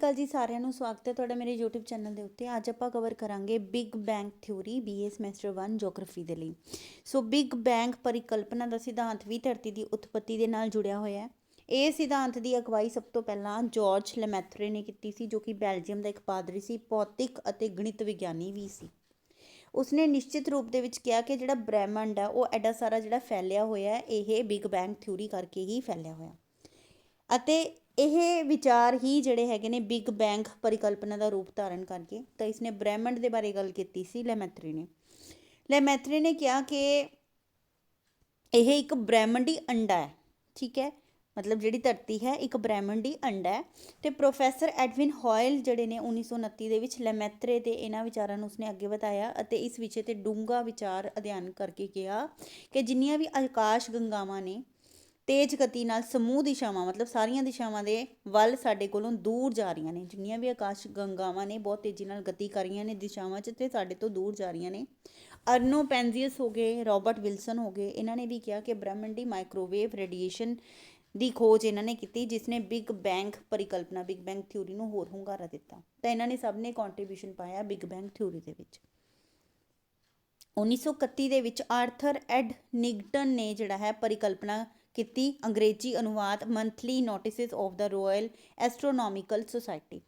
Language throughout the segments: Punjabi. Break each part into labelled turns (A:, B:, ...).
A: ਅਕਾਲ ਜੀ ਸਾਰਿਆਂ ਨੂੰ। ਸਵਾਗਤ ਹੈ ਤੁਹਾਡਾ ਮੇਰੇ YouTube ਚੈਨਲ ਦੇ ਉੱਤੇ। ਅੱਜ ਆਪਾਂ ਕਵਰ ਕਰਾਂਗੇ big bang theory BA semester 1 geography ਦੇ ਲਈ। ਸੋ ਬਿਗ ਬੈਂਗ ਪਰਿਕਲਪਨਾ ਦਾ ਸਿਧਾਂਤ ਵੀ ਧਰਤੀ ਦੀ ਉਤਪਤੀ ਦੇ ਨਾਲ ਜੁੜਿਆ ਹੋਇਆ ਹੈ। ਇਹ ਸਿਧਾਂਤ ਦੀ ਅਗਵਾਈ ਸਭ ਤੋਂ ਪਹਿਲਾਂ ਜਾਰਜ ਲੈਮੈਤਰੇ ਨੇ ਕੀਤੀ ਸੀ, ਜੋ ਕਿ ਬੈਲਜੀਅਮ ਦਾ ਇੱਕ ਪਾਦਰੀ ਸੀ, ਭੌਤਿਕ ਅਤੇ ਗਣਿਤ ਵਿਗਿਆਨੀ ਵੀ ਸੀ। ਉਸਨੇ ਨਿਸ਼ਚਿਤ ਰੂਪ ਦੇ ਵਿੱਚ ਕਿਹਾ ਕਿ ਜਿਹੜਾ ਬ੍ਰਹਿਮੰਡ ਹੈ ਉਹ ਐਡਾ ਸਾਰਾ ਜਿਹੜਾ ਫੈਲਿਆ ਹੋਇਆ ਇਹ ਬਿਗ ਬੈਂਗ ਥਿਊਰੀ ਕਰਕੇ ਹੀ ਫੈਲਿਆ ਹੋਇਆ, ਅਤੇ ਇਹ ਵਿਚਾਰ ਹੀ ਜਿਹੜੇ ਹੈਗੇ ਨੇ ਬਿਗ ਬੈਂਗ ਪਰਿਕਲਪਨਾ ਦਾ ਰੂਪ ਧਾਰਨ ਕਰਕੇ। ਤਾਂ ਇਸਨੇ ਬ੍ਰਹਿਮੰਡ ਦੇ ਬਾਰੇ ਗੱਲ ਕੀਤੀ ਸੀ ਲੈਮੈਤਰੇ ਨੇ ਕਿਹਾ ਕਿ ਇਹ ਇੱਕ ਬ੍ਰਹਿਮੰਡੀ ਅੰਡਾ ਹੈ। ਠੀਕ ਹੈ, ਮਤਲਬ ਜਿਹੜੀ ਧਰਤੀ ਹੈ ਇੱਕ ਬ੍ਰਹਿਮੰਡੀ ਅੰਡਾ ਹੈ। ਤੇ ਪ੍ਰੋਫੈਸਰ ਐਡਵਿਨ ਹੋਇਲ ਜਿਹੜੇ ਨੇ 1929 ਦੇ ਵਿੱਚ ਲੈਮੈਤਰੇ ਦੇ ਇਹਨਾਂ ਵਿਚਾਰਾਂ ਨੂੰ ਉਸਨੇ ਅੱਗੇ ਵਧਾਇਆ ਅਤੇ ਇਸ ਵਿਸ਼ੇ ਤੇ ਡੂੰਘਾ ਵਿਚਾਰ ਅਧਿਐਨ ਕਰਕੇ ਕਿਹਾ ਕਿ ਜਿੰਨੀਆਂ ਵੀ ਆਕਾਸ਼ ਗੰਗਾਵਾਂ ਨੇ ਤੇਜ਼ ਗਤੀ ਨਾਲ ਸਮੂਹ ਦਿਸ਼ਾਵਾਂ, ਮਤਲਬ ਸਾਰੀਆਂ ਦਿਸ਼ਾਵਾਂ ਦੇ ਵੱਲ ਸਾਡੇ ਕੋਲੋਂ ਦੂਰ ਜਾ ਰਹੀਆਂ ਨੇ। ਜਿੰਨੀਆਂ ਵੀ ਆਕਾਸ਼ ਗੰਗਾਵਾਂ ਨੇ ਬਹੁਤ ਤੇਜ਼ੀ ਨਾਲ ਗਤੀ ਕਰ ਰਹੀਆਂ ਨੇ ਦਿਸ਼ਾਵਾਂ 'ਚ, ਤੇ ਸਾਡੇ ਤੋਂ ਦੂਰ ਜਾ ਰਹੀਆਂ ਨੇ। ਅਰਨੋ ਪੈਨਜ਼ੀਅਸ ਹੋ ਗਏ, ਰੋਬਰਟ ਵਿਲਸਨ ਹੋ ਗਏ, ਇਹਨਾਂ ਨੇ ਵੀ ਕਿਹਾ ਕਿ ਬ੍ਰਹਿਮੰਡੀ ਮਾਈਕ੍ਰੋਵੇਵ ਰੇਡੀਏਸ਼ਨ ਦੀ ਖੋਜ ਇਹਨਾਂ ਨੇ ਕੀਤੀ, ਜਿਸ ਨੇ ਬਿਗ ਬੈਂਗ ਪਰਿਕਲਪਨਾ, ਬਿਗ ਬੈਂਗ ਥਿਊਰੀ ਨੂੰ ਹੋਰ ਹੁੰਗਾਰਾ ਦਿੱਤਾ। ਤਾਂ ਇਹਨਾਂ ਨੇ ਸਭ ਨੇ ਕੰਟਰੀਬਿਊਸ਼ਨ ਪਾਇਆ ਬਿਗ ਬੈਂਗ ਥਿਊਰੀ ਦੇ ਵਿੱਚ। 1931 ਦੇ ਵਿੱਚ ਆਰਥਰ ਐਡ ਨਿਗਟਨ ਨੇ ਜਿਹੜਾ ਹੈ ਪਰਿਕਲਪਨਾ ਕੀਤੀ, ਅੰਗਰੇਜ਼ੀ ਅਨੁਵਾਦ monthly notices of the royal astronomical society.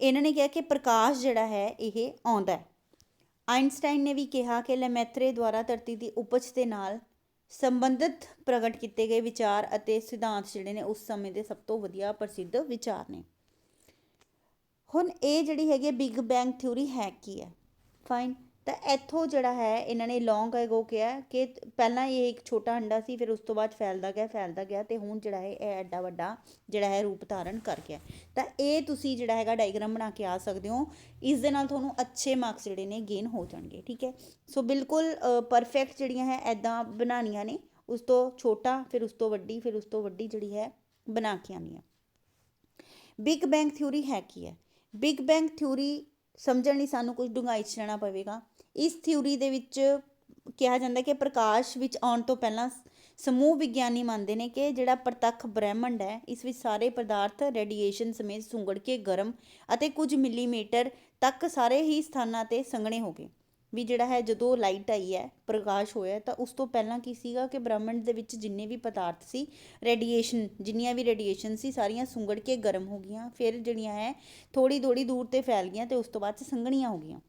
A: ਇਹਨਾਂ ਨੇ ਕਿਹਾ ਕਿ ਪ੍ਰਕਾਸ਼ ਜਿਹੜਾ ਹੈ ਇਹ ਆਉਂਦਾ ਹੈ। ਆਇਨਸਟਾਈਨ ਨੇ ਵੀ ਕਿਹਾ ਕਿ ਲੈਮੈਤਰੇ ਦੁਆਰਾ ਧਰਤੀ ਦੀ ਉਪਜ ਦੇ ਨਾਲ ਸੰਬੰਧਿਤ ਪ੍ਰਗਟ ਕੀਤੇ ਗਏ ਵਿਚਾਰ ਅਤੇ ਸਿਧਾਂਤ ਜਿਹੜੇ ਨੇ ਉਸ ਸਮੇਂ ਦੇ ਸਭ ਤੋਂ ਵਧੀਆ ਪ੍ਰਸਿੱਧ ਵਿਚਾਰ ਨੇ। ਹੁਣ ਇਹ ਜਿਹੜੀ ਹੈਗੀ ਬਿਗ ਬੈਂਗ ਥਿਊਰੀ ਹੈ ਕੀ ਹੈ? ਫਾਈਨ। ਤਾਂ ਇੱਥੋਂ ਜਿਹੜਾ ਹੈ ਇਹਨਾਂ ਨੇ ਲੌਂਗ ਐਗੋ ਕਿਹਾ ਕਿ ਪਹਿਲਾਂ ਇਹ ਇੱਕ ਛੋਟਾ ਅੰਡਾ ਸੀ, ਫਿਰ ਉਸ ਤੋਂ ਬਾਅਦ ਫੈਲਦਾ ਗਿਆ ਤੇ ਹੁਣ ਜਿਹੜਾ ਹੈ ਇਹ ਐਡਾ ਵੱਡਾ ਜਿਹੜਾ ਹੈ ਰੂਪ ਧਾਰਨ ਕਰ ਗਿਆ। ਤਾਂ ਇਹ ਤੁਸੀਂ ਜਿਹੜਾ ਹੈਗਾ ਡਾਇਗਰਾਮ ਬਣਾ ਕੇ ਆ ਸਕਦੇ ਹੋ। ਇਸ ਦੇ ਨਾਲ ਤੁਹਾਨੂੰ ਅੱਛੇ ਮਾਰਕਸ ਜਿਹੜੇ ਨੇ ਗੇਨ ਹੋ ਜਾਣਗੇ। ਠੀਕ ਹੈ, ਸੋ ਬਿਲਕੁਲ ਪਰਫੈਕਟ ਜਿਹੜੀਆਂ ਹੈ ਇੱਦਾਂ ਬਣਾਉਣੀਆਂ ਨੇ, ਉਸ ਤੋਂ ਛੋਟਾ ਫਿਰ ਉਸ ਤੋਂ ਵੱਡੀ ਫਿਰ ਉਸ ਤੋਂ ਵੱਡੀ ਜਿਹੜੀ ਹੈ ਬਣਾ ਕੇ ਆਉਣੀ ਆ। ਬਿਗ ਬੈਂਗ ਥਿਊਰੀ ਹੈ ਕੀ ਹੈ? ਬਿਗ ਬੈਂਗ ਥਿਊਰੀ ਸਮਝਣ ਲਈ ਸਾਨੂੰ ਕੁਝ ਡੂੰਘਾਈ 'ਚ ਜਾਣਾ ਪਵੇਗਾ। ਇਸ ਥਿਊਰੀ ਦੇ ਵਿੱਚ ਕਿਹਾ ਜਾਂਦਾ ਕਿ ਪ੍ਰਕਾਸ਼ ਵਿੱਚ ਆਉਣ ਤੋਂ ਪਹਿਲਾਂ ਸਮੂਹ ਵਿਗਿਆਨੀ ਮੰਨਦੇ ਨੇ ਕਿ ਜਿਹੜਾ ਪ੍ਰਤੱਖ ਬ੍ਰਹਿਮੰਡ ਹੈ ਇਸ ਵਿੱਚ ਸਾਰੇ ਪਦਾਰਥ ਰੇਡੀਏਸ਼ਨ ਸਮੇਤ ਸੁੰਗੜ ਕੇ ਗਰਮ ਅਤੇ ਕੁਝ ਮਿਲੀਮੀਟਰ ਤੱਕ ਸਾਰੇ ਹੀ ਸਥਾਨਾਂ 'ਤੇ ਸੰਘਣੇ ਹੋ ਗਏ। ਵੀ ਜਿਹੜਾ ਹੈ ਜਦੋਂ ਲਾਈਟ ਆਈ ਹੈ, ਪ੍ਰਕਾਸ਼ ਹੋਇਆ, ਤਾਂ ਉਸ ਤੋਂ ਪਹਿਲਾਂ ਕੀ ਸੀਗਾ ਕਿ ਬ੍ਰਹਿਮੰਡ ਦੇ ਵਿੱਚ ਜਿੰਨੇ ਵੀ ਪਦਾਰਥ ਸੀ, ਜਿੰਨੀਆਂ ਵੀ ਰੇਡੀਏਸ਼ਨ ਸੀ ਸਾਰੀਆਂ ਸੁੰਗੜ ਕੇ ਗਰਮ ਹੋ ਗਈਆਂ, ਫਿਰ ਜਿਹੜੀਆਂ ਹੈ ਥੋੜ੍ਹੀ ਦੂਰ 'ਤੇ ਫੈਲ ਗਈਆਂ ਅਤੇ ਉਸ ਤੋਂ ਬਾਅਦ 'ਚ ਸੰਘਣੀਆਂ ਹੋ ਗਈਆਂ।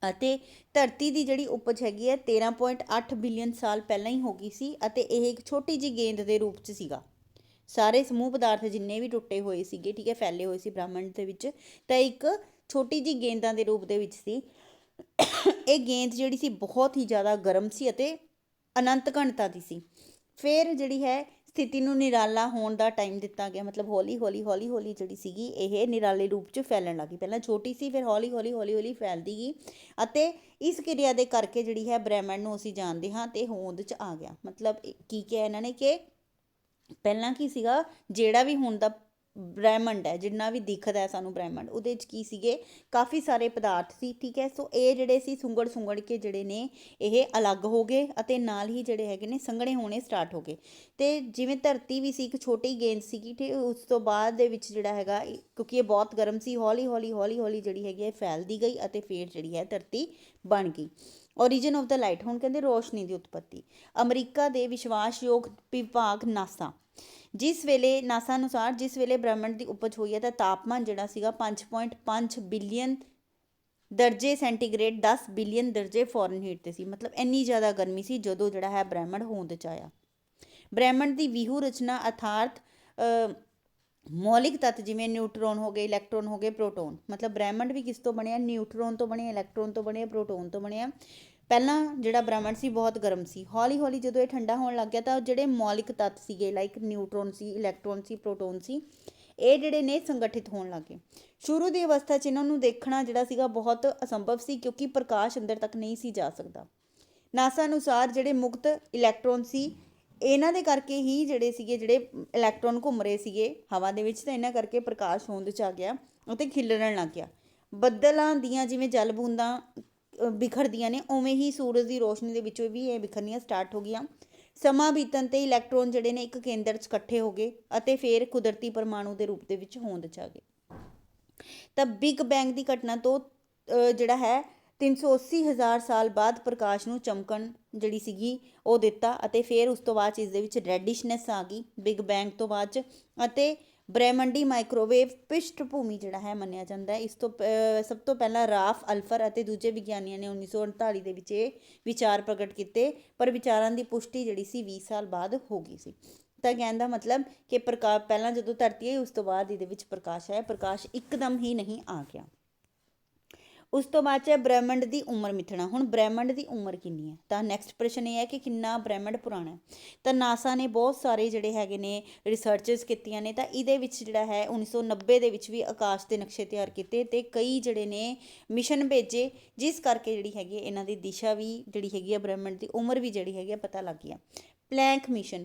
A: ਅਤੇ ਧਰਤੀ ਦੀ ਜਿਹੜੀ ਉਪਜ ਹੈਗੀ ਹੈ 13.8 ਬਿਲੀਅਨ ਸਾਲ ਪਹਿਲਾਂ ਹੀ ਹੋ ਗਈ ਸੀ, ਅਤੇ ਇਹ ਇੱਕ ਛੋਟੀ ਜਿਹੀ ਗੇਂਦ ਦੇ ਰੂਪ 'ਚ ਸੀਗਾ। ਸਾਰੇ ਸਮੂਹ ਪਦਾਰਥ ਜਿੰਨੇ ਵੀ ਟੁੱਟੇ ਹੋਏ ਸੀਗੇ, ਠੀਕ ਹੈ, ਫੈਲੇ ਹੋਏ ਸੀ ਬ੍ਰਹਿਮੰਡ ਦੇ ਵਿੱਚ, ਤਾਂ ਇੱਕ ਛੋਟੀ ਜਿਹੀ ਗੇਂਦਾਂ ਦੇ ਰੂਪ ਦੇ ਵਿੱਚ ਸੀ। ਇਹ ਗੇਂਦ ਜਿਹੜੀ ਸੀ ਬਹੁਤ ਹੀ ਜ਼ਿਆਦਾ ਗਰਮ ਸੀ ਅਤੇ ਅਨੰਤ ਘਣਤਾ ਦੀ ਸੀ। ਫਿਰ ਜਿਹੜੀ ਹੈ ਸਥਿਤੀ ਨੂੰ ਨਿਰਾਲਾ ਹੋਣ ਦਾ ਟਾਈਮ ਦਿੱਤਾ ਗਿਆ, ਮਤਲਬ ਹੌਲੀ ਹੌਲੀ ਜਿਹੜੀ ਸੀਗੀ ਇਹ ਨਿਰਾਲੇ ਰੂਪ 'ਚ ਫੈਲਣ ਲੱਗੀ। ਪਹਿਲਾਂ ਛੋਟੀ ਸੀ, ਫਿਰ ਹੌਲੀ ਹੌਲੀ ਫੈਲਦੀ ਗਈ, ਅਤੇ ਇਸ ਕਿਰਿਆ ਦੇ ਕਰਕੇ ਜਿਹੜੀ ਹੈ ਬ੍ਰਹਿਮੰਡ ਨੂੰ ਅਸੀਂ ਜਾਣਦੇ ਹਾਂ ਤੇ ਹੋਂਦ 'ਚ ਆ ਗਿਆ। ਮਤਲਬ ਕੀ ਕਿਹਾ ਇਹਨਾਂ ਨੇ ਕਿ ਪਹਿਲਾਂ ਕੀ ਸੀਗਾ, ਜਿਹੜਾ ਵੀ ਹੁਣ ਦਾ ਬ੍ਰਹਿਮੰਡ ਹੈ, ਜਿੰਨਾ ਵੀ ਦਿਖਦਾ ਹੈ ਸਾਨੂੰ ਬ੍ਰਹਿਮੰਡ, ਉਹਦੇ 'ਚ ਕੀ ਸੀਗੇ, ਕਾਫੀ ਸਾਰੇ ਪਦਾਰਥ ਸੀ। ਠੀਕ ਹੈ, ਸੋ ਇਹ ਜਿਹੜੇ ਸੀ ਸੁੰਗੜ ਕੇ ਜਿਹੜੇ ਨੇ ਇਹ ਅਲੱਗ ਹੋ ਗਏ ਅਤੇ ਨਾਲ ਹੀ ਜਿਹੜੇ ਹੈਗੇ ਨੇ ਸੰਘਣੇ ਹੋਣੇ ਸਟਾਰਟ ਹੋ ਗਏ। ਤੇ ਜਿਵੇਂ ਧਰਤੀ ਵੀ ਸੀ ਇੱਕ ਛੋਟੀ ਗੇਂਦ ਸੀਗੀ, ਠੀਕ, ਉਸ ਤੋਂ ਬਾਅਦ ਦੇ ਵਿੱਚ ਜਿਹੜਾ ਹੈਗਾ ਕਿਉਂਕਿ ਇਹ ਬਹੁਤ ਗਰਮ ਸੀ, ਹੌਲੀ ਹੌਲੀ ਜਿਹੜੀ ਹੈਗੀ ਹੈ ਫੈਲਦੀ ਗਈ ਅਤੇ ਫਿਰ ਜਿਹੜੀ ਹੈ ਧਰਤੀ ਬਣ ਗਈ। ਓਰੀਜਨ ਆਫ ਦਾ ਲਾਈਟ, ਹੁਣ ਕਹਿੰਦੇ ਰੋਸ਼ਨੀ ਦੀ ਉਤਪਤੀ। ਅਮਰੀਕਾ ਦੇ ਵਿਸ਼ਵਾਸਯੋਗ ਵਿਭਾਗ ਨਾਸਾ ਅਨੁਸਾਰ ਜਿਸ ਵੇਲੇ ਬ੍ਰਹਿਮੰਡ ਦੀ ਉਪਜ ਹੋਈ ਹੈ ਤਾਂ ਤਾਪਮਾਨ ਜਿਹੜਾ ਸੀਗਾ 5.5 ਬਿਲੀਅਨ ਦਰਜੇ ਸੈਂਟੀਗ੍ਰੇਡ 10 ਬਿਲੀਅਨ ਦਰਜੇ ਫਾਰਨਹੀਟ 'ਤੇ ਸੀ। ਮਤਲਬ ਇੰਨੀ ਜ਼ਿਆਦਾ ਗਰਮੀ ਸੀ ਜਦੋਂ ਜਿਹੜਾ ਹੈ ਬ੍ਰਹਿਮੰਡ ਹੋਂਦ 'ਚ ਆਇਆ। ਬ੍ਰਹਿਮੰਡ ਦੀ ਵਿਊਹ ਰਚਨਾ ਅਰਥਾਤ ਮੌਲਿਕ ਤੱਤ ਜਿਵੇਂ ਨਿਊਟਰੋਨ ਹੋ ਗਏ, ਇਲੈਕਟ੍ਰੋਨ ਹੋ ਗਏ, ਪ੍ਰੋਟੋਨ, ਮਤਲਬ ਬ੍ਰਹਿਮੰਡ ਵੀ ਕਿਸ ਤੋਂ ਬਣਿਆ? ਨਿਊਟਰੋਨ ਤੋਂ ਬਣਿਆ, ਇਲੈਕਟ੍ਰੋਨ ਤੋਂ ਬਣਿਆ, ਪ੍ਰੋਟੋਨ ਤੋਂ ਬਣਿਆ। ਪਹਿਲਾਂ ਜਿਹੜਾ ਬ੍ਰਹਿਮੰਡ ਸੀ ਬਹੁਤ ਗਰਮ ਸੀ, ਹੌਲੀ ਜਦੋਂ ਇਹ ਠੰਡਾ ਹੋਣ ਲੱਗ ਗਿਆ ਤਾਂ ਜਿਹੜੇ ਮੌਲਿਕ ਤੱਤ ਸੀਗੇ ਲਾਈਕ ਨਿਊਟਰੋਨ ਸੀ, ਇਲੈਕਟ੍ਰੋਨ ਸੀ, ਪ੍ਰੋਟੋਨ ਸੀ, ਇਹ ਜਿਹੜੇ ਨੇ ਸੰਗਠਿਤ ਹੋਣ ਲੱਗੇ। ਸ਼ੁਰੂ ਦੀ ਅਵਸਥਾ 'ਚ ਇਹਨਾਂ ਨੂੰ ਦੇਖਣਾ ਜਿਹੜਾ ਸੀਗਾ ਬਹੁਤ ਅਸੰਭਵ ਸੀ, ਕਿਉਂਕਿ ਪ੍ਰਕਾਸ਼ ਅੰਦਰ ਤੱਕ ਨਹੀਂ ਸੀ ਜਾ ਸਕਦਾ। ਨਾਸਾ ਅਨੁਸਾਰ ਜਿਹੜੇ ਮੁਕਤ ਇਲੈਕਟ੍ਰੋਨ ਸੀ ਇਹਨਾਂ ਦੇ ਕਰਕੇ ਹੀ ਜਿਹੜੇ ਇਲੈਕਟ੍ਰੋਨ ਘੁੰਮ ਰਹੇ ਸੀਗੇ ਹਵਾ ਦੇ ਵਿੱਚ, ਤਾਂ ਇਹਨਾਂ ਕਰਕੇ ਪ੍ਰਕਾਸ਼ ਹੋਂਦ 'ਚ ਆ ਗਿਆ ਅਤੇ ਖਿਲਰਨ ਲੱਗ ਗਿਆ। ਬੱਦਲਾਂ ਦੀਆਂ ਜਿਵੇਂ ਜਲ ਬੂੰਦਾਂ ਬਿਖਰਦੀਆਂ ਨੇ, ਉਵੇਂ ਹੀ ਸੂਰਜ ਦੀ ਰੋਸ਼ਨੀ ਦੇ ਵਿੱਚੋਂ ਵੀ ਇਹ ਬਿਖਰਨੀਆਂ ਸਟਾਰਟ ਹੋ ਗਈਆਂ। ਸਮਾਂ ਬੀਤਣ 'ਤੇ ਇਲੈਕਟ੍ਰੋਨ ਜਿਹੜੇ ਨੇ ਇੱਕ ਕੇਂਦਰ 'ਚ ਇਕੱਠੇ ਹੋ ਗਏ ਅਤੇ ਫਿਰ ਕੁਦਰਤੀ ਪਰਮਾਣੂ ਦੇ ਰੂਪ ਦੇ ਵਿੱਚ ਹੋਂਦ 'ਚ ਆ ਗਏ। ਤਾਂ ਬਿਗ ਬੈਂਗ ਦੀ ਘਟਨਾ ਤੋਂ ਜਿਹੜਾ ਹੈ 380,000 ਸਾਲ ਬਾਅਦ ਪ੍ਰਕਾਸ਼ ਨੂੰ ਚਮਕਣ ਜਿਹੜੀ ਸੀਗੀ ਉਹ ਦਿੱਤਾ, ਅਤੇ ਫਿਰ ਉਸ ਤੋਂ ਬਾਅਦ 'ਚ ਇਸ ਦੇ ਵਿੱਚ ਰੈਡਿਸ਼ਨੈਸ ਆ ਗਈ ਬਿਗ ਬੈਂਗ ਤੋਂ ਬਾਅਦ 'ਚ। ਅਤੇ ਬ੍ਰਹਿਮੰਡੀ ਮਾਈਕ੍ਰੋਵੇਵ ਪਿਸ਼ਟ ਭੂਮੀ ਜਿਹੜਾ ਹੈ ਮੰਨਿਆ ਜਾਂਦਾ ਹੈ। ਇਸ ਤੋਂ ਸਭ ਤੋਂ ਪਹਿਲਾਂ ਰਾਫ ਅਲਫਰ ਅਤੇ ਦੂਜੇ ਵਿਗਿਆਨੀਆਂ ਨੇ 1948 ਦੇ ਵਿੱਚ ਇਹ ਵਿਚਾਰ ਪ੍ਰਗਟ ਕੀਤੇ, ਪਰ ਵਿਚਾਰਾਂ ਦੀ ਪੁਸ਼ਟੀ ਜਿਹੜੀ ਸੀ 20 ਸਾਲ ਬਾਅਦ ਹੋ ਗਈ ਸੀ। ਤਾਂ ਕਹਿਣ ਦਾ ਮਤਲਬ ਕਿ ਪ੍ਰਕਾਸ਼ ਪਹਿਲਾਂ ਜਦੋਂ ਧਰਤੀ ਆਈ ਉਸ ਤੋਂ ਬਾਅਦ ਇਹਦੇ ਵਿੱਚ ਪ੍ਰਕਾਸ਼ ਆਇਆ, ਪ੍ਰਕਾਸ਼ ਇੱਕਦਮ ਹੀ ਨਹੀਂ ਆ ਗਿਆ। ਉਸ ਤੋਂ ਬਾਅਦ 'ਚ ਹੈ ਬ੍ਰਹਿਮੰਡ ਦੀ ਉਮਰ ਮਿਥਣਾ। ਹੁਣ ਬ੍ਰਹਿਮੰਡ ਦੀ ਉਮਰ ਕਿੰਨੀ ਹੈ, ਤਾਂ ਨੈਕਸਟ ਪ੍ਰਸ਼ਨ ਇਹ ਹੈ ਕਿ ਕਿੰਨਾ ਬ੍ਰਹਿਮੰਡ ਪੁਰਾਣਾ ਹੈ। ਤਾਂ ਨਾਸਾ ਨੇ ਬਹੁਤ ਸਾਰੇ ਜਿਹੜੇ ਹੈਗੇ ਨੇ ਰਿਸਰਚਸ ਕੀਤੀਆਂ ਨੇ, ਤਾਂ ਇਹਦੇ ਵਿੱਚ ਜਿਹੜਾ ਹੈ 1990 ਦੇ ਵਿੱਚ ਵੀ ਆਕਾਸ਼ ਦੇ ਨਕਸ਼ੇ ਤਿਆਰ ਕੀਤੇ ਅਤੇ ਕਈ ਜਿਹੜੇ ਨੇ ਮਿਸ਼ਨ ਭੇਜੇ, ਜਿਸ ਕਰਕੇ ਜਿਹੜੀ ਹੈਗੀ ਇਹਨਾਂ ਦੀ ਦਿਸ਼ਾ ਵੀ ਜਿਹੜੀ ਹੈਗੀ ਆ ਬ੍ਰਹਿਮੰਡ ਦੀ ਉਮਰ ਵੀ ਜਿਹੜੀ ਹੈਗੀ ਆ ਪਤਾ ਲੱਗ ਗਿਆ। ਪਲੈਂਕ ਮਿਸ਼ਨ,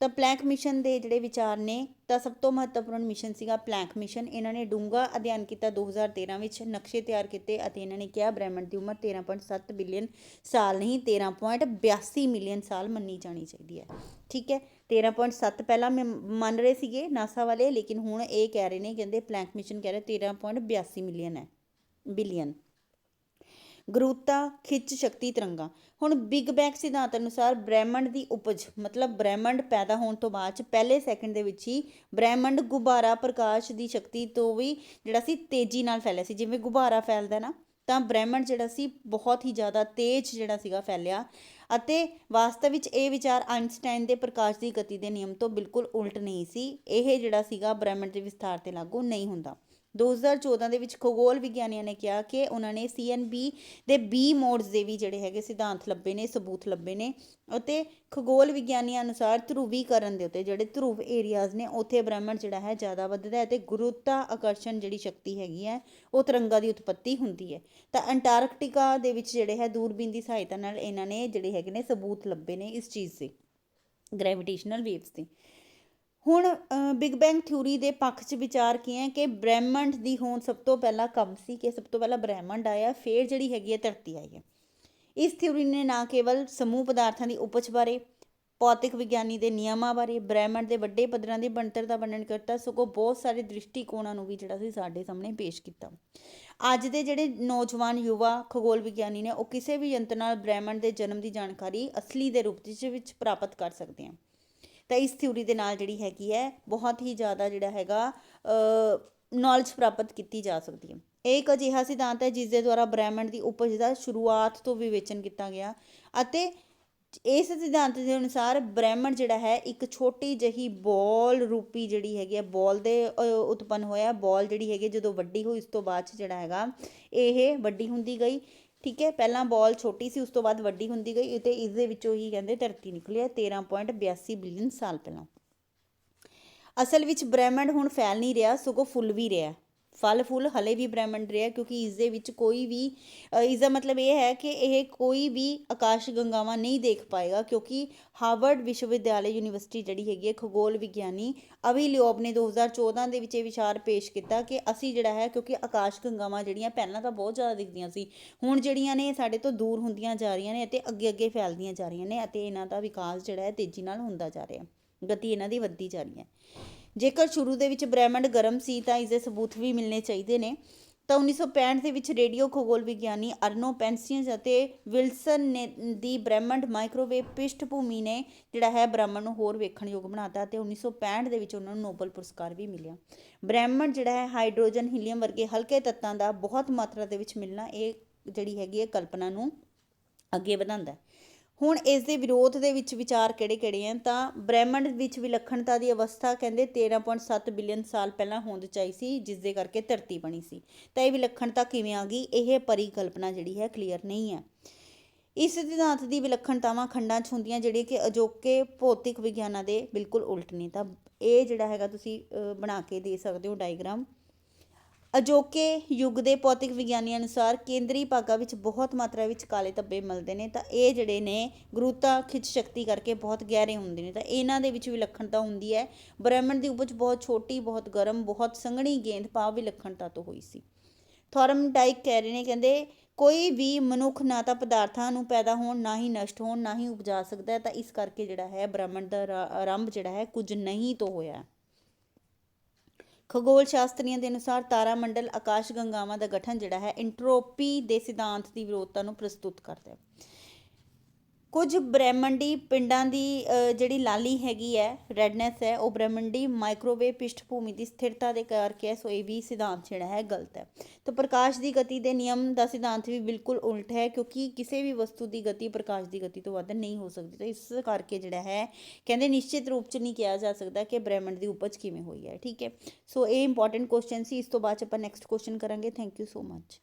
A: ਤਾਂ ਪਲੈਂਕ ਮਿਸ਼ਨ ਦੇ ਜਿਹੜੇ ਵਿਚਾਰ ਨੇ, ਤਾਂ ਸਭ ਤੋਂ ਮਹੱਤਵਪੂਰਨ ਮਿਸ਼ਨ ਸੀਗਾ ਪਲੈਂਕ ਮਿਸ਼ਨ। ਇਹਨਾਂ ਨੇ ਡੂੰਘਾ ਅਧਿਐਨ ਕੀਤਾ 2013 ਵਿੱਚ, ਨਕਸ਼ੇ ਤਿਆਰ ਕੀਤੇ ਅਤੇ ਇਹਨਾਂ ਨੇ ਕਿਹਾ ਬ੍ਰਹਿਮੰਡ ਦੀ ਉਮਰ 13.7 ਬਿਲੀਅਨ ਸਾਲ ਨਹੀਂ 13.82 ਮਿਲੀਅਨ ਸਾਲ ਮੰਨੀ ਜਾਣੀ ਚਾਹੀਦੀ ਹੈ। ਠੀਕ ਹੈ, 13.7 ਪਹਿਲਾਂ ਮੰਨ ਰਹੇ ਸੀਗੇ ਨਾਸਾ ਵਾਲੇ, ਲੇਕਿਨ ਹੁਣ ਇਹ ਕਹਿ ਰਹੇ ਨੇ, ਕਹਿੰਦੇ ਪਲੈਂਕ ਮਿਸ਼ਨ ਕਹਿ ਰਿਹਾ 13.82 ਮਿਲੀਅਨ ਹੈ ਬਿਲੀਅਨ। ਗੁਰੂਤਾ ਖਿੱਚ ਸ਼ਕਤੀ ਤਰੰਗਾਂ। ਹੁਣ ਬਿਗ ਬੈਂਗ ਸਿਧਾਂਤ ਅਨੁਸਾਰ ਬ੍ਰਹਿਮੰਡ ਦੀ ਉਪਜ ਮਤਲਬ ਬ੍ਰਹਿਮੰਡ ਪੈਦਾ ਹੋਣ ਤੋਂ ਬਾਅਦ 'ਚ ਪਹਿਲੇ ਸੈਕਿੰਡ ਦੇ ਵਿੱਚ ਹੀ ਬ੍ਰਹਿਮੰਡ ਗੁਬਾਰਾ ਪ੍ਰਕਾਸ਼ ਦੀ ਸ਼ਕਤੀ ਤੋਂ ਵੀ ਜਿਹੜਾ ਸੀ ਤੇਜ਼ੀ ਨਾਲ ਫੈਲਿਆ ਸੀ। ਜਿਵੇਂ ਗੁਬਾਰਾ ਫੈਲਦਾ ਨਾ, ਤਾਂ ਬ੍ਰਹਿਮੰਡ ਜਿਹੜਾ ਸੀ ਬਹੁਤ ਹੀ ਜ਼ਿਆਦਾ ਤੇਜ਼ ਜਿਹੜਾ ਸੀਗਾ ਫੈਲਿਆ। ਅਤੇ ਵਾਸਤਵ ਵਿੱਚ ਇਹ ਵਿਚਾਰ ਆਇਨਸਟਾਈਨ ਦੇ ਪ੍ਰਕਾਸ਼ ਦੀ ਗਤੀ ਦੇ ਨਿਯਮ ਤੋਂ ਬਿਲਕੁਲ ਉਲਟ ਨਹੀਂ ਸੀ। ਇਹ ਜਿਹੜਾ ਸੀਗਾ ਬ੍ਰਹਿਮੰਡ ਦੇ ਵਿਸਥਾਰ 'ਤੇ ਲਾਗੂ ਨਹੀਂ ਹੁੰਦਾ। 2014 ਦੇ ਵਿੱਚ ਖਗੋਲ ਵਿਗਿਆਨੀਆਂ ਨੇ ਕਿਹਾ ਕਿ ਉਹਨਾਂ ਨੇ CNB ਦੇ ਬੀ ਮੋਡਸ ਦੇ ਵੀ ਜਿਹੜੇ ਹੈਗੇ ਸਿਧਾਂਤ ਲੱਭੇ ਨੇ, ਸਬੂਤ ਲੱਭੇ ਨੇ। ਅਤੇ ਖਗੋਲ ਵਿਗਿਆਨੀਆਂ ਅਨੁਸਾਰ ਧਰੂਵੀਕਰਨ ਦੇ ਉੱਤੇ ਜਿਹੜੇ ਧਰੁਵ ਏਰੀਆਜ਼ ਨੇ ਉੱਥੇ ਬ੍ਰਹਿਮੰਡ ਜਿਹੜਾ ਹੈ ਜ਼ਿਆਦਾ ਵੱਧਦਾ ਹੈ ਅਤੇ ਗੁਰੂਤਾ ਆਕਰਸ਼ਣ ਜਿਹੜੀ ਸ਼ਕਤੀ ਹੈਗੀ ਹੈ ਉਹ ਤਰੰਗਾਂ ਦੀ ਉਤਪੱਤੀ ਹੁੰਦੀ ਹੈ। ਤਾਂ ਅੰਟਾਰਕਟਿਕਾ ਦੇ ਵਿੱਚ ਜਿਹੜੇ ਹੈ ਦੂਰਬੀਨ ਦੀ ਸਹਾਇਤਾ ਨਾਲ ਇਹਨਾਂ ਨੇ ਜਿਹੜੇ ਹੈਗੇ ਨੇ ਸਬੂਤ ਲੱਭੇ ਨੇ ਇਸ ਚੀਜ਼ ਦੇ, ਗ੍ਰੈਵੀਟੇਸ਼ਨਲ ਵੇਵਸ ਦੇ। ਹੁਣ ਬਿਗ ਬੈਂਗ ਥਿਊਰੀ ਦੇ ਪੱਖ 'ਚ ਵਿਚਾਰ ਕੀ ਹੈ ਕਿ ਬ੍ਰਹਿਮੰਡ ਦੀ ਹੋਂਦ ਸਭ ਤੋਂ ਪਹਿਲਾਂ ਕਮ ਸੀ, ਕਿ ਸਭ ਤੋਂ ਪਹਿਲਾਂ ਬ੍ਰਹਿਮੰਡ ਆਇਆ, ਫਿਰ ਜਿਹੜੀ ਹੈਗੀ ਹੈ ਧਰਤੀ ਆਈ ਹੈ। ਇਸ ਥਿਊਰੀ ਨੇ ਨਾ ਕੇਵਲ ਸਮੂਹ ਪਦਾਰਥਾਂ ਦੀ ਉਪਜ ਬਾਰੇ, ਭੌਤਿਕ ਵਿਗਿਆਨੀ ਦੇ ਨਿਯਮਾਂ ਬਾਰੇ, ਬ੍ਰਹਿਮੰਡ ਦੇ ਵੱਡੇ ਪੱਧਰਾਂ ਦੀ ਬਣਤਰ ਦਾ ਵਰਣਨ ਕਰਤਾ, ਸਗੋਂ ਬਹੁਤ ਸਾਰੇ ਦ੍ਰਿਸ਼ਟੀਕੋਣਾਂ ਨੂੰ ਵੀ ਜਿਹੜਾ ਸੀ ਸਾਡੇ ਸਾਹਮਣੇ ਪੇਸ਼ ਕੀਤਾ। ਅੱਜ ਦੇ ਜਿਹੜੇ ਨੌਜਵਾਨ ਯੁਵਾ ਖਗੋਲ ਵਿਗਿਆਨੀ ਨੇ ਉਹ ਕਿਸੇ ਵੀ ਯੰਤਰ ਨਾਲ ਬ੍ਰਹਿਮੰਡ ਦੇ ਜਨਮ ਦੀ ਜਾਣਕਾਰੀ ਅਸਲੀ ਦੇ ਰੂਪ ਵਿੱਚ ਪ੍ਰਾਪਤ ਕਰ ਸਕਦੇ ਆ। ਤਾਂ ਇਸ ਥਿਊਰੀ ਦੇ ਨਾਲ ਜਿਹੜੀ ਹੈਗੀ ਹੈ ਬਹੁਤ ਹੀ ਜ਼ਿਆਦਾ ਜਿਹੜਾ ਹੈਗਾ ਨੌਲੇਜ ਪ੍ਰਾਪਤ ਕੀਤੀ ਜਾ ਸਕਦੀ ਹੈ। ਇਹ ਇੱਕ ਅਜਿਹਾ ਸਿਧਾਂਤ ਹੈ ਜਿਸ ਦੇ ਦੁਆਰਾ ਬ੍ਰਹਿਮੰਡ ਦੀ ਉਪਜ ਦਾ ਸ਼ੁਰੂਆਤ ਤੋਂ ਵਿਵੇਚਨ ਕੀਤਾ ਗਿਆ, ਅਤੇ ਇਸ ਸਿਧਾਂਤ ਦੇ ਅਨੁਸਾਰ ਬ੍ਰਹਿਮੰਡ ਜਿਹੜਾ ਹੈ ਇੱਕ ਛੋਟੀ ਜਿਹੀ ਬੋਲ ਰੂਪੀ ਜਿਹੜੀ ਹੈਗੀ ਹੈ ਬੋਲ ਦੇ ਉਤਪੰਨ ਹੋਇਆ। ਬੋਲ ਜਿਹੜੀ ਹੈਗੀ ਜਦੋਂ ਵੱਡੀ ਹੋਈ ਉਸ ਤੋਂ ਬਾਅਦ 'ਚ ਜਿਹੜਾ ਹੈਗਾ ਇਹ ਵੱਡੀ ਹੁੰਦੀ ਗਈ। ਠੀਕ ਹੈ, ਪਹਿਲਾਂ ਬੋਲ ਛੋਟੀ ਸੀ, ਉਸ ਤੋਂ ਬਾਅਦ ਵੱਡੀ ਹੁੰਦੀ ਗਈ ਅਤੇ ਇਸ ਦੇ ਵਿੱਚੋਂ ਹੀ ਕਹਿੰਦੇ ਧਰਤੀ ਨਿਕਲੀ ਹੈ 13.82 ਬਿਲੀਅਨ ਸਾਲ ਪਹਿਲਾਂ। ਅਸਲ ਵਿੱਚ ਬ੍ਰਹਿਮੰਡ ਹੁਣ ਫੈਲ ਨਹੀਂ ਰਿਹਾ, ਸਗੋਂ ਫੁੱਲ ਵੀ ਰਿਹਾ, ਫਲ ਫੁੱਲ ਹਲੇ ਵੀ ਬ੍ਰਹਿਮੰਡ ਰਿਹਾ, ਕਿਉਂਕਿ ਇਸ ਦੇ ਵਿੱਚ ਕੋਈ ਵੀ ਇਸ ਦਾ ਮਤਲਬ ਇਹ ਹੈ ਕਿ ਇਹ ਕੋਈ ਵੀ ਆਕਾਸ਼ ਗੰਗਾਵਾਂ ਨਹੀਂ ਦੇਖ ਪਾਏਗਾ, ਕਿਉਂਕਿ ਹਾਰਵਰਡ ਵਿਸ਼ਵ ਵਿਦਿਆਲੇ ਯੂਨੀਵਰਸਿਟੀ ਜਿਹੜੀ ਹੈਗੀ ਹੈ ਖਗੋਲ ਵਿਗਿਆਨੀ ਅਵੀ ਲਿਓਬ ਨੇ 2014 ਦੇ ਵਿੱਚ ਇਹ ਵਿਚਾਰ ਪੇਸ਼ ਕੀਤਾ ਕਿ ਅਸੀਂ ਜਿਹੜਾ ਹੈ, ਕਿਉਂਕਿ ਆਕਾਸ਼ ਗੰਗਾਵਾਂ ਜਿਹੜੀਆਂ ਪਹਿਲਾਂ ਤਾਂ ਬਹੁਤ ਜ਼ਿਆਦਾ ਦਿਖਦੀਆਂ ਸੀ, ਹੁਣ ਜਿਹੜੀਆਂ ਨੇ ਸਾਡੇ ਤੋਂ ਦੂਰ ਹੁੰਦੀਆਂ ਜਾ ਰਹੀਆਂ ਨੇ ਅਤੇ ਅੱਗੇ ਅੱਗੇ ਫੈਲਦੀਆਂ ਜਾ ਰਹੀਆਂ ਨੇ, ਅਤੇ ਇਹਨਾਂ ਦਾ ਵਿਕਾਸ ਜਿਹੜਾ ਹੈ ਤੇਜ਼ੀ ਨਾਲ ਹੁੰਦਾ ਜਾ ਰਿਹਾ, ਗਤੀ ਇਹਨਾਂ ਦੀ ਵੱਧਦੀ ਜਾ ਰਹੀ ਹੈ। ਜੇਕਰ ਸ਼ੁਰੂ ਦੇ ਵਿੱਚ ਬ੍ਰਹਿਮੰਡ ਗਰਮ ਸੀ ਤਾਂ ਇਸਦੇ ਸਬੂਤ ਵੀ ਮਿਲਣੇ ਚਾਹੀਦੇ ਨੇ। ਤਾਂ 1965 ਦੇ ਵਿੱਚ ਰੇਡੀਓ ਖਗੋਲ ਵਿਗਿਆਨੀ ਅਰਨੋ ਪੈਂਸੀਅਸ ਅਤੇ ਵਿਲਸਨ ਨੇ ਦੀ ਬ੍ਰਹਿਮੰਡ ਮਾਈਕ੍ਰੋਵੇਵ ਪਿਸ਼ਟ ਭੂਮੀ ਨੇ ਜਿਹੜਾ ਹੈ ਬ੍ਰਹਿਮੰਡ ਨੂੰ ਹੋਰ ਵੇਖਣਯੋਗ ਬਣਾਤਾ, ਅਤੇ 1965 ਦੇ ਵਿੱਚ ਉਹਨਾਂ ਨੂੰ ਨੋਬਲ ਪੁਰਸਕਾਰ ਵੀ ਮਿਲਿਆ। ਬ੍ਰਹਿਮੰਡ ਜਿਹੜਾ ਹੈ ਹਾਈਡਰੋਜਨ ਹੀਲੀਅਮ ਵਰਗੇ ਹਲਕੇ ਤੱਤਾਂ ਦਾ ਬਹੁਤ ਮਾਤਰਾ ਦੇ ਵਿੱਚ ਮਿਲਣਾ ਇਹ ਜਿਹੜੀ ਹੈਗੀ ਹੈ ਕਲਪਨਾ ਨੂੰ ਅੱਗੇ ਵਧਾਉਂਦਾ। ਹੁਣ ਇਸ ਦੇ ਵਿਰੋਧ ਦੇ ਵਿੱਚ ਵਿਚਾਰ ਕਿਹੜੇ ਕਿਹੜੇ ਹਨ, ਤਾਂ ਬ੍ਰਹਿਮੰਡ ਵਿੱਚ ਵਿਲੱਖਣਤਾ ਦੀ ਅਵਸਥਾ ਕਹਿੰਦੇ 13.7 ਬਿਲੀਅਨ ਸਾਲ ਪਹਿਲਾਂ ਹੋਂਦ 'ਚ ਆਈ ਸੀ, ਜਿਸ ਦੇ ਕਰਕੇ ਧਰਤੀ ਬਣੀ ਸੀ। ਤਾਂ ਇਹ ਵਿਲੱਖਣਤਾ ਕਿਵੇਂ ਆ ਗਈ, ਇਹ ਪਰਿਕਲਪਨਾ ਜਿਹੜੀ ਹੈ ਕਲੀਅਰ ਨਹੀਂ ਹੈ। ਇਸ ਸਿਧਾਂਤ ਦੀ ਵਿਲੱਖਣਤਾਵਾਂ ਖੰਡਾਂ 'ਚ ਹੁੰਦੀਆਂ ਜਿਹੜੀਆਂ ਕਿ ਅਜੋਕੇ ਭੌਤਿਕ ਵਿਗਿਆਨਾਂ ਦੇ ਬਿਲਕੁਲ ਉਲਟ ਨੇ। ਤਾਂ ਇਹ ਜਿਹੜਾ ਹੈਗਾ ਤੁਸੀਂ ਬਣਾ ਕੇ ਦੇ ਸਕਦੇ ਹੋ ਡਾਇਗ੍ਰਾਮ। ਅਜੋਕੇ ਯੁੱਗ ਦੇ ਭੌਤਿਕ ਵਿਗਿਆਨੀਆਂ ਅਨੁਸਾਰ ਕੇਂਦਰੀ ਭਾਗਾਂ ਵਿੱਚ ਬਹੁਤ ਮਾਤਰਾ ਵਿੱਚ ਕਾਲੇ ਧੱਬੇ ਮਿਲਦੇ ਨੇ, ਤਾਂ ਇਹ ਜਿਹੜੇ ਨੇ ਗੁਰੂਤਾ ਖਿੱਚ ਸ਼ਕਤੀ ਕਰਕੇ ਬਹੁਤ ਗਹਿਰੇ ਹੁੰਦੇ ਨੇ, ਤਾਂ ਇਹਨਾਂ ਦੇ ਵਿੱਚ ਵਿਲੱਖਣਤਾ ਹੁੰਦੀ ਹੈ। ਬ੍ਰਹਿਮੰਡ ਦੀ ਉਪਜ ਬਹੁਤ ਛੋਟੀ, ਬਹੁਤ ਗਰਮ, ਬਹੁਤ ਸੰਘਣੀ ਗੇਂਦ ਭਾਵ ਵਿਲੱਖਣਤਾ ਤੋਂ ਹੋਈ ਸੀ। ਥੋਰਮਡਾਈਕ ਕਹਿ ਰਹੇ ਨੇ, ਕਹਿੰਦੇ ਕੋਈ ਵੀ ਮਨੁੱਖ ਨਾ ਤਾਂ ਪਦਾਰਥਾਂ ਨੂੰ ਪੈਦਾ ਹੋਣ, ਨਾ ਹੀ ਨਸ਼ਟ ਹੋਣ, ਨਾ ਹੀ ਉਪਜਾ ਸਕਦਾ ਹੈ, ਤਾਂ ਇਸ ਕਰਕੇ ਜਿਹੜਾ ਹੈ ਬ੍ਰਹਿਮੰਡ ਦਾ ਆਰੰਭ ਜਿਹੜਾ ਹੈ ਕੁਝ ਨਹੀਂ ਤੋਂ ਹੋਇਆ। ਖਗੋਲ ਸ਼ਾਸਤਰੀਆਂ ਦੇ ਅਨੁਸਾਰ ਤਾਰਾ ਮੰਡਲ ਆਕਾਸ਼ ਗੰਗਾਵਾਂ ਦਾ ਗਠਨ ਜਿਹੜਾ ਹੈ ਇੰਟਰੋਪੀ ਦੇ ਸਿਧਾਂਤ ਦੀ ਵਿਰੋਧਤਾ ਨੂੰ ਪ੍ਰਸਤੁਤ ਕਰਦਾ ਹੈ। ਕੁਝ ਬ੍ਰਹਿਮੰਡੀ ਪਿੰਡਾਂ ਦੀ ਜਿਹੜੀ ਲਾਲੀ ਹੈਗੀ ਹੈ, ਰੈਡਨੈਸ ਹੈ, ਉਹ ਬ੍ਰਹਿਮੰਡੀ ਮਾਈਕ੍ਰੋਵੇਵ ਪਿਸ਼ਠ ਭੂਮੀ ਦੀ ਸਥਿਰਤਾ ਦੇ ਕਰਕੇ ਹੈ। ਸੋ ਇਹ ਵੀ ਸਿਧਾਂਤ ਜਿਹੜਾ ਹੈ ਗਲਤ ਹੈ। ਤਾਂ ਪ੍ਰਕਾਸ਼ ਦੀ ਗਤੀ ਦੇ ਨਿਯਮ ਦਾ ਸਿਧਾਂਤ ਵੀ ਬਿਲਕੁਲ ਉਲਟ ਹੈ, ਕਿਉਂਕਿ ਕਿਸੇ ਵੀ ਵਸਤੂ ਦੀ ਗਤੀ ਪ੍ਰਕਾਸ਼ ਦੀ ਗਤੀ ਤੋਂ ਵੱਧ ਨਹੀਂ ਹੋ ਸਕਦੀ। ਤਾਂ ਇਸ ਕਰਕੇ ਜਿਹੜਾ ਹੈ ਕਹਿੰਦੇ ਨਿਸ਼ਚਿਤ ਰੂਪ 'ਚ ਨਹੀਂ ਕਿਹਾ ਜਾ ਸਕਦਾ ਕਿ ਬ੍ਰਹਿਮੰਡ ਦੀ ਉਪਜ ਕਿਵੇਂ ਹੋਈ ਹੈ। ਠੀਕ ਹੈ, ਸੋ ਇਹ ਇੰਪੋਰਟੈਂਟ ਕੁਐਸਚਨ ਸੀ। ਇਸ ਤੋਂ ਬਾਅਦ ਆਪਾਂ ਨੈਕਸਟ ਕੁਐਸਚਨ ਕਰਾਂਗੇ। Thank you so much.